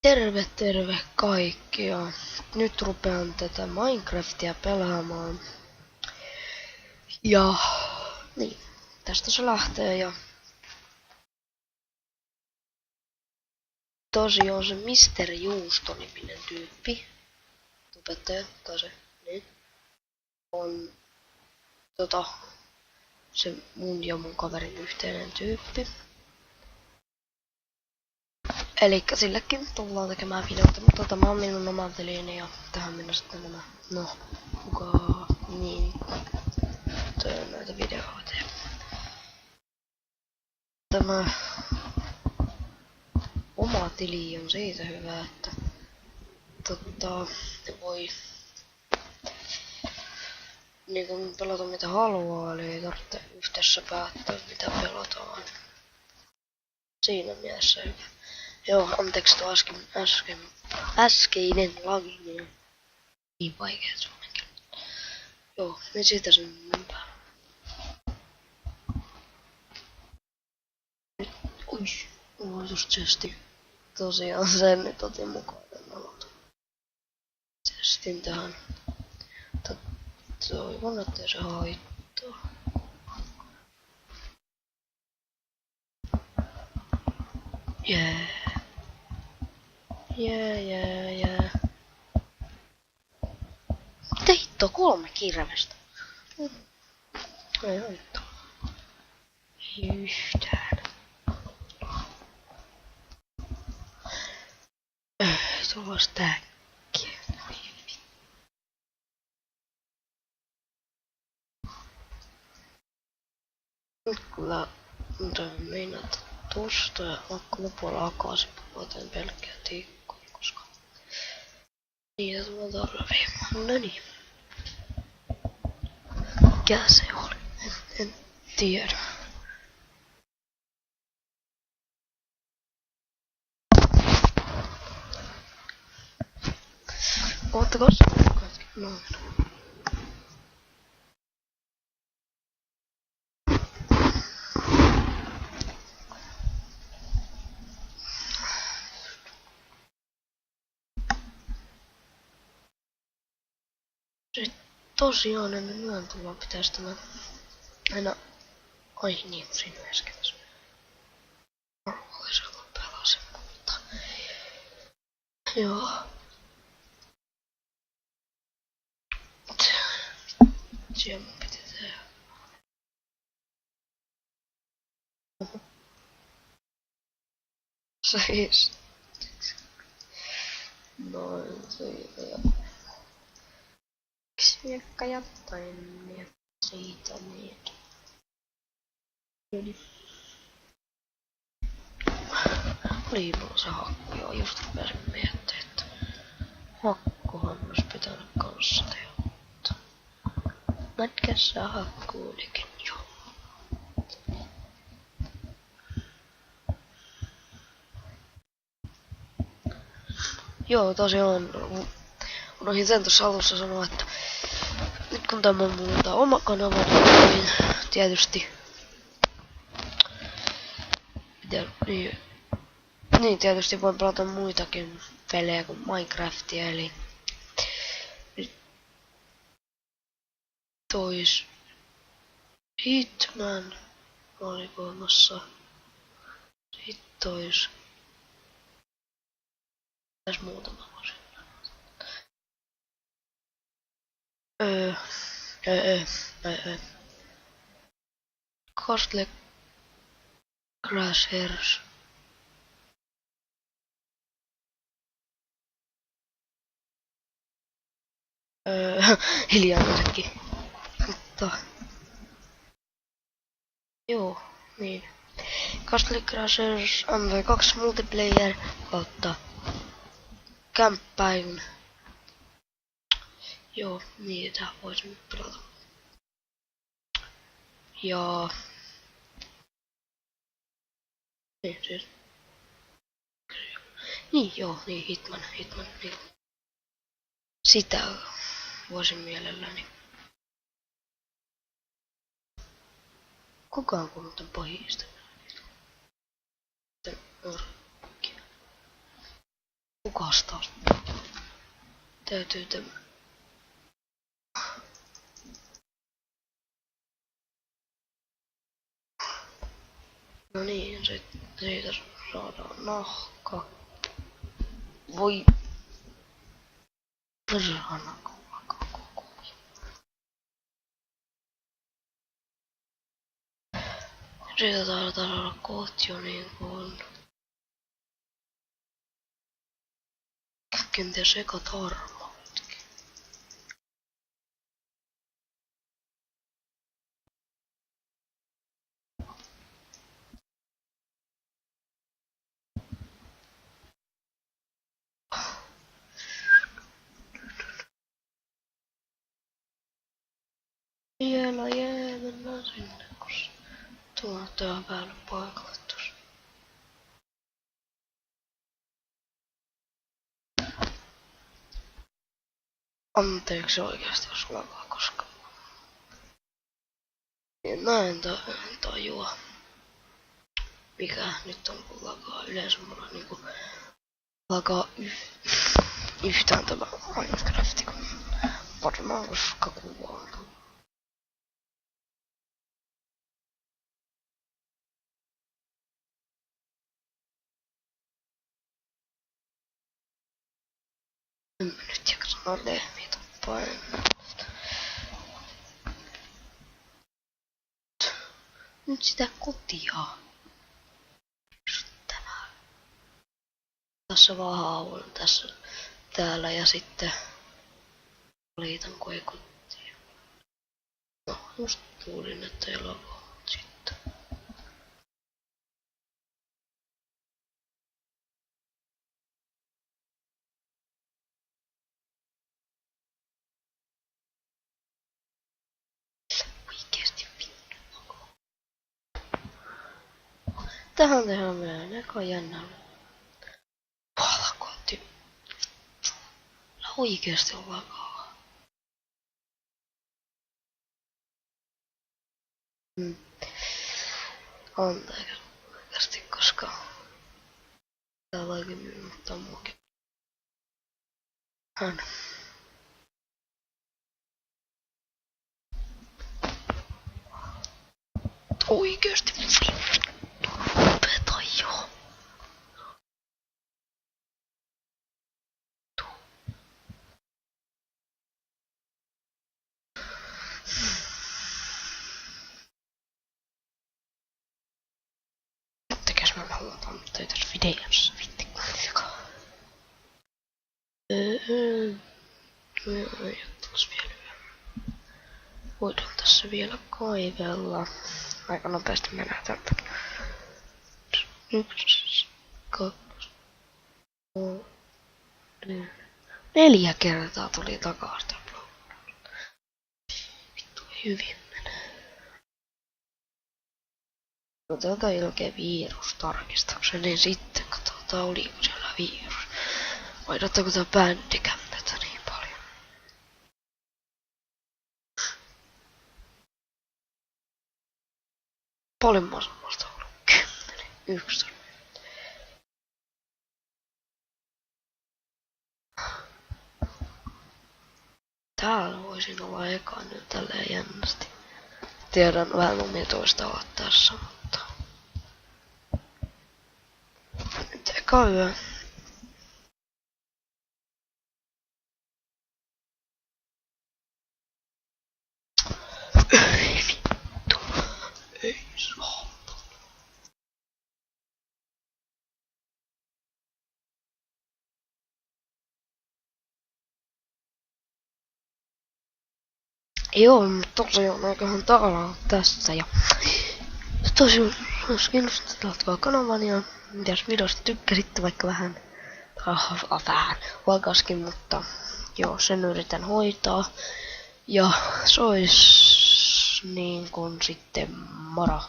Terve kaikki ja nyt rupean tätä Minecraftia pelaamaan. Ja niin, tästä se lähtee ja tosiaan se Mr. Juusto-niminen tyyppi, tubettaja tai se, niin, on se mun ja mun kaverin yhteinen tyyppi. Elikkä sillekin tullaan tekemään videota, mutta tämä on minun oma tiliini ja tähän minä sitten nämä, niin, näitä videoita. Tämä oma tili on siitä hyvä, että voi niin kun pelata mitä haluaa, eli ei tarvitse yhdessä päättää mitä pelataan. Siinä mielessä hyvä. Joo, anteeksi tuo äskeinen lagi, niin vaikea suomenkin. Joo, niin siitä sen enempää. Oi, just chesti. Tosiaan sen nyt otin mukaan aloitan. Chestin tähän. Toivon, ettei se haittaa. Jee. Mitä hittoa, 3 kirvestä? Ei haittaa. Ei yhtään. Tuolla stäkkiä. Nyt kyllä meinat tosta ja lopulla akaisin puhutaan pelkkää tiikkoja, koska niitä tulee tarvii. No niin. Mikä se oli? En tiedä. Oottakos? No. Tosiaan ennen yön tulla pitäis tämä aina. Ai niin, siinä äsken tässä. Olisi ollut pelasin, mutta joo. Siellä mun piti tehdä. Siis. Noin siitä ja miekka ja toinen siitä niin. Oli mulla se hakku, joo, just rupesin miettimään, että hakkuhan olisi pitänyt kanssa tehdä, mutta mätkässä hakku olikin jo. Joo, tosiaan unohdin sen tuossa alussa sanoa, että nyt kun tämä on mun oma kanava, niin tietysti niin tietysti voin pelata muitakin pelejä kuin Minecraftia, eli tois Hitman valikoimassa. Sitten tois tässä muutama vuosi. Castle Crashers. Hiljaisetkin. Mutta joo, niin. Castle Crashers MV2 multiplayer kautta campaign. Joo, niitä voisin pelata. Ja niin siis. Niin joo, niin Hitman, niin. Sitä voisin mielelläni. Kukaan kuullut tän pahista. Kukas taas? Täytyy no niin, siitä saadaan nahka. Voi perhana koko. Siitä taitaa saada kohti jo niin kuin kenties eka tarmautkin. Vielä mennään sinne, kun tuo tää päälle paikalle tuossa. Anteeksi oikeasti jos lakaa, koska en tajua mikä nyt on kun lakaa yleensä mulla niinku lakaa yhtään tämä Minecraft kun varmaan koska kuvaan. En mä nyt jaksa lehmiä tappaa enää. Nyt sitä kotia. Tässä vaan haavoin tässä täällä ja sitten valitan kun ei kotia. No just luulin että ei lopua sitten. Oikeesti vittu. Tähän tehdään meidän eka jännä palkoti. Oikeesti on vakaa. Anteeksi koska täällä oikein myymättä muukin. Hän. Oikeesti vittu. Lopeta jo. Tekäs mä haluan teitä videossa vitti kuitenkaan. Ajattelus vielä. Voidaan tässä vielä kaivella. Aika nopeasti mennään täältä. 1, 2, 4 kertaa tuli takasta. Vittu ei hyvin mene. Otetaan ilkeä virustarkistuksen, niin sitten katsotaan oliko siellä virus. Vaihdattako tää bändikään tätä niin paljon. Paljon massamasta on ollut 10, 1. Täällä voisin olla eka nyt tälleen jännästi. Tiedän vähän omituista olla tässä, mutta nyt eka yö. Ei vittu. Ei saa. Joo, mutta tosiaan eiköhän täällä tässä ja tosiaan jos kiinnostaa latkaa kanavan ja jos videosta tykkäsitte vaikka vähän vaikaskin, mutta joo sen yritän hoitaa ja se ois niin kuin sitten moro.